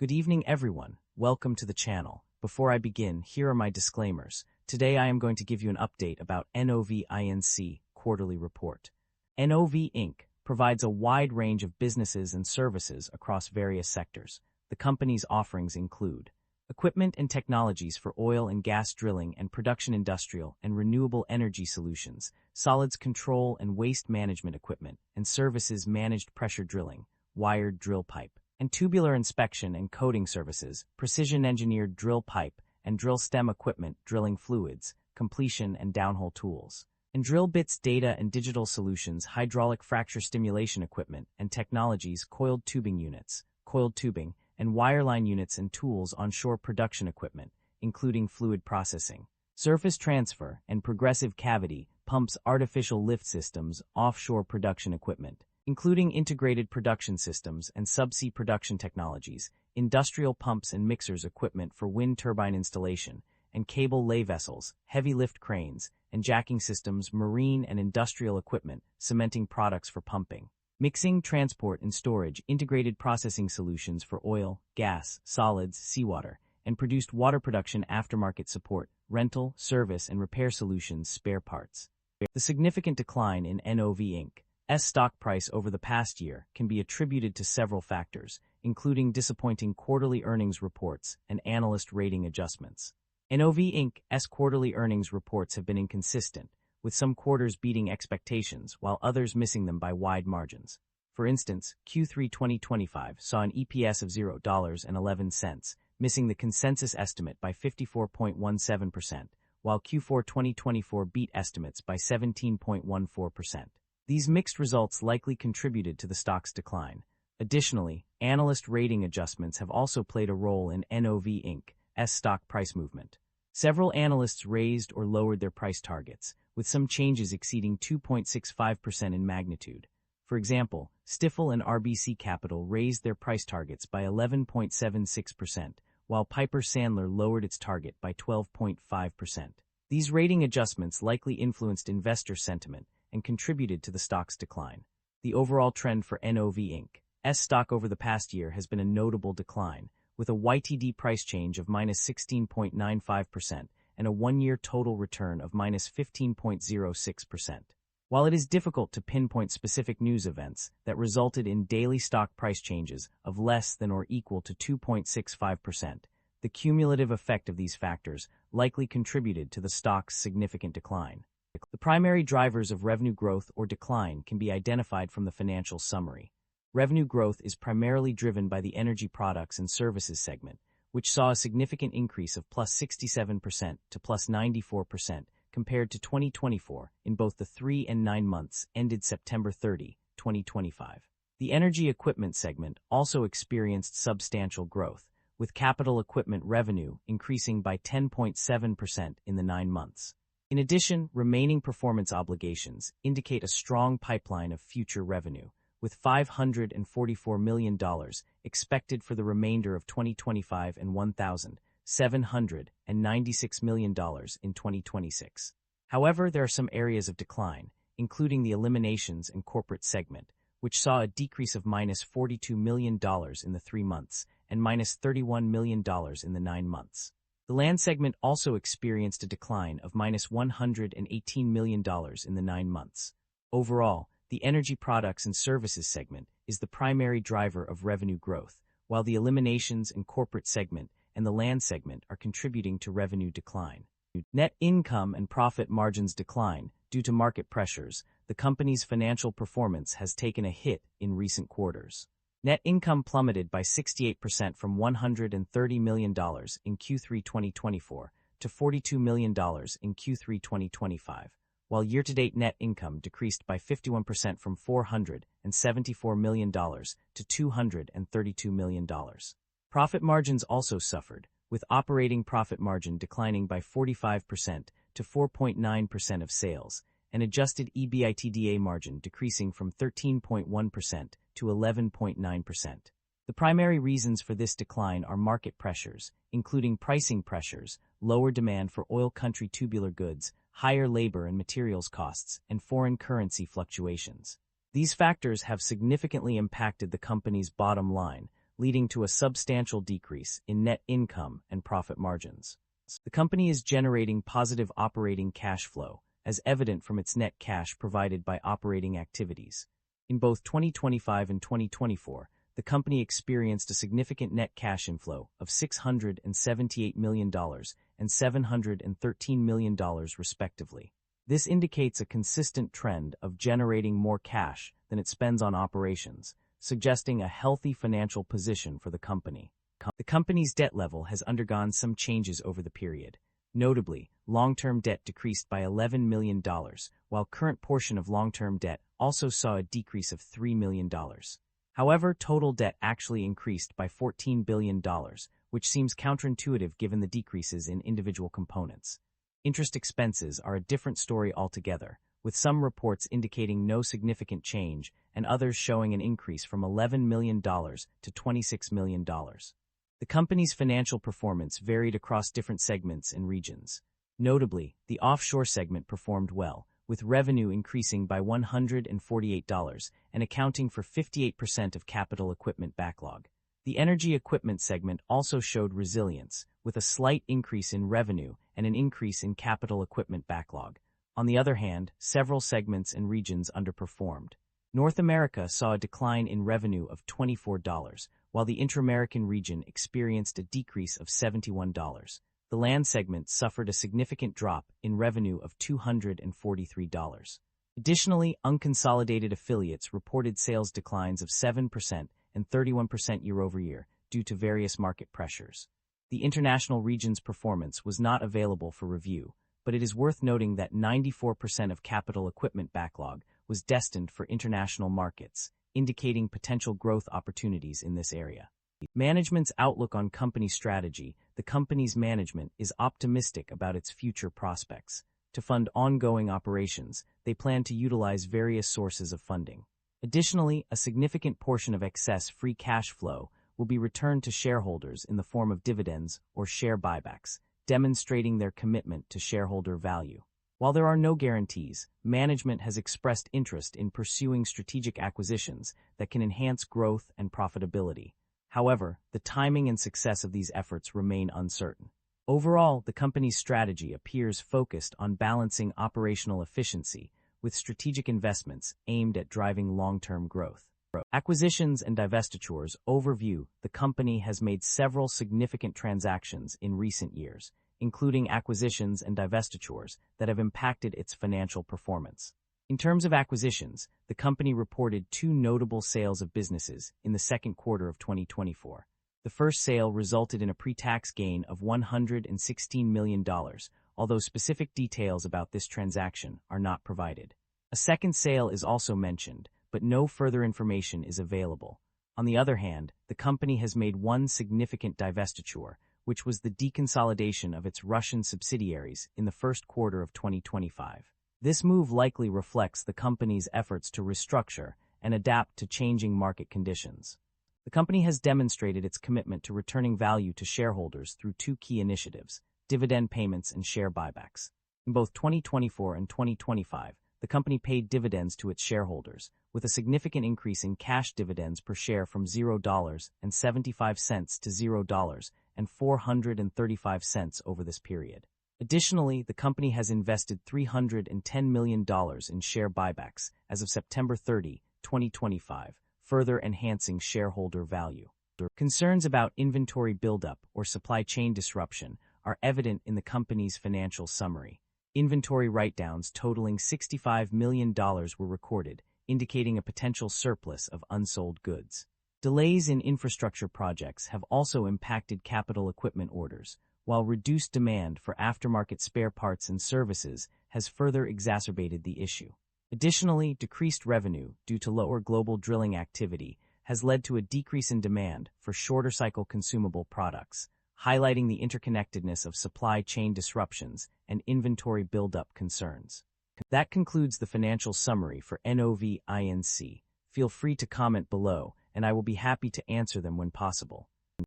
Good evening, everyone. Welcome to the channel. Before I begin, here are my disclaimers. Today I am going to give you an update about NOV INC quarterly report. NOV Inc. provides a wide range of businesses and services across various sectors. The company's offerings include equipment and technologies for oil and gas drilling and production, industrial and renewable energy solutions, solids control and waste management equipment, and services managed pressure drilling, wired drill pipe, and tubular inspection and coating services, precision-engineered drill pipe and drill stem equipment, drilling fluids, completion and downhole tools, and drill bits, data and digital solutions, hydraulic fracture stimulation equipment and technologies, coiled tubing units, coiled tubing, and wireline units and tools, onshore production equipment, including fluid processing, surface transfer and progressive cavity pumps, artificial lift systems, offshore production equipment, including integrated production systems and subsea production technologies, industrial pumps and mixers equipment for wind turbine installation, and cable lay vessels, heavy lift cranes, and jacking systems, marine and industrial equipment, cementing products for pumping, mixing, transport and storage, integrated processing solutions for oil, gas, solids, seawater, and produced water production, aftermarket support, rental, service and repair solutions, spare parts. The significant decline in NOV Inc.'s stock price over the past year can be attributed to several factors, including disappointing quarterly earnings reports and analyst rating adjustments. NOV Inc.'s quarterly earnings reports have been inconsistent, with some quarters beating expectations while others missing them by wide margins. For instance, Q3 2025 saw an EPS of $0.11, missing the consensus estimate by 54.17%, while Q4 2024 beat estimates by 17.14%. These mixed results likely contributed to the stock's decline. Additionally, analyst rating adjustments have also played a role in NOV Inc.'s stock price movement. Several analysts raised or lowered their price targets, with some changes exceeding 2.65% in magnitude. For example, Stifel and RBC Capital raised their price targets by 11.76%, while Piper Sandler lowered its target by 12.5%. These rating adjustments likely influenced investor sentiment and contributed to the stock's decline. The overall trend for NOV Inc.'s stock over the past year has been a notable decline, with a YTD price change of -16.95% and a one-year total return of -15.06%. While it is difficult to pinpoint specific news events that resulted in daily stock price changes of less than or equal to 2.65%, the cumulative effect of these factors likely contributed to the stock's significant decline. The primary drivers of revenue growth or decline can be identified from the financial summary. Revenue growth is primarily driven by the energy products and services segment, which saw a significant increase of +67% to +94% compared to 2024 in both the 3 and 9 months ended September 30, 2025. The energy equipment segment also experienced substantial growth, with capital equipment revenue increasing by 10.7% in the 9 months. In addition, remaining performance obligations indicate a strong pipeline of future revenue, with $544 million expected for the remainder of 2025 and $1,796 million in 2026. However, there are some areas of decline, including the eliminations and corporate segment, which saw a decrease of -$42 million in the 3 months and -$31 million in the 9 months. The land segment also experienced a decline of -$118 million in the 9 months. Overall, the energy products and services segment is the primary driver of revenue growth, while the eliminations and corporate segment and the land segment are contributing to revenue decline. Net income and profit margins decline due to market pressures. The company's financial performance has taken a hit in recent quarters. Net income plummeted by 68% from $130 million in Q3 2024 to $42 million in Q3 2025, while year-to-date net income decreased by 51% from $474 million to $232 million. Profit margins also suffered, with operating profit margin declining by 45% to 4.9% of sales, and adjusted EBITDA margin decreasing from 13.1% to 11.9%. The primary reasons for this decline are market pressures, including pricing pressures, lower demand for oil country tubular goods, higher labor and materials costs, and foreign currency fluctuations. These factors have significantly impacted the company's bottom line, leading to a substantial decrease in net income and profit margins. The company is generating positive operating cash flow, as evident from its net cash provided by operating activities. In both 2025 and 2024, the company experienced a significant net cash inflow of $678 million and $713 million respectively. This indicates a consistent trend of generating more cash than it spends on operations, suggesting a healthy financial position for the company. The company's debt level has undergone some changes over the period. Notably, long-term debt decreased by $11 million, while current portion of long-term debt also saw a decrease of $3 million. However, total debt actually increased by $14 billion, which seems counterintuitive given the decreases in individual components. Interest expenses are a different story altogether, with some reports indicating no significant change and others showing an increase from $11 million to $26 million. The company's financial performance varied across different segments and regions. Notably, the offshore segment performed well, with revenue increasing by $148 and accounting for 58% of capital equipment backlog. The energy equipment segment also showed resilience, with a slight increase in revenue and an increase in capital equipment backlog. On the other hand, several segments and regions underperformed. North America saw a decline in revenue of $24, while the Inter-American region experienced a decrease of $71. The land segment suffered a significant drop in revenue of $243. Additionally, unconsolidated affiliates reported sales declines of 7% and 31% year-over-year due to various market pressures. The international region's performance was not available for review, but it is worth noting that 94% of capital equipment backlog was destined for international markets, indicating potential growth opportunities in this area. Management's outlook on company strategy: the company's management is optimistic about its future prospects. To fund ongoing operations, they plan to utilize various sources of funding. Additionally, a significant portion of excess free cash flow will be returned to shareholders in the form of dividends or share buybacks, demonstrating their commitment to shareholder value. While there are no guarantees, management has expressed interest in pursuing strategic acquisitions that can enhance growth and profitability. However, the timing and success of these efforts remain uncertain. Overall, the company's strategy appears focused on balancing operational efficiency with strategic investments aimed at driving long-term growth. Acquisitions and divestitures overview: the company has made several significant transactions in recent years, including acquisitions and divestitures that have impacted its financial performance. In terms of acquisitions, the company reported two notable sales of businesses in the second quarter of 2024. The first sale resulted in a pre-tax gain of $116 million, although specific details about this transaction are not provided. A second sale is also mentioned, but no further information is available. On the other hand, the company has made one significant divestiture, which was the deconsolidation of its Russian subsidiaries in the first quarter of 2025. This move likely reflects the company's efforts to restructure and adapt to changing market conditions. The company has demonstrated its commitment to returning value to shareholders through two key initiatives: dividend payments and share buybacks. In both 2024 and 2025, the company paid dividends to its shareholders, with a significant increase in cash dividends per share from $0.75 to $0.435 over this period. Additionally, the company has invested $310 million in share buybacks as of September 30, 2025, further enhancing shareholder value. Concerns about inventory buildup or supply chain disruption are evident in the company's financial summary. Inventory write-downs totaling $65 million were recorded, indicating a potential surplus of unsold goods. Delays in infrastructure projects have also impacted capital equipment orders, while reduced demand for aftermarket spare parts and services has further exacerbated the issue. Additionally, decreased revenue due to lower global drilling activity has led to a decrease in demand for shorter-cycle consumable products, highlighting the interconnectedness of supply chain disruptions and inventory buildup concerns. That concludes the financial summary for NOV INC. Feel free to comment below, and I will be happy to answer them when possible.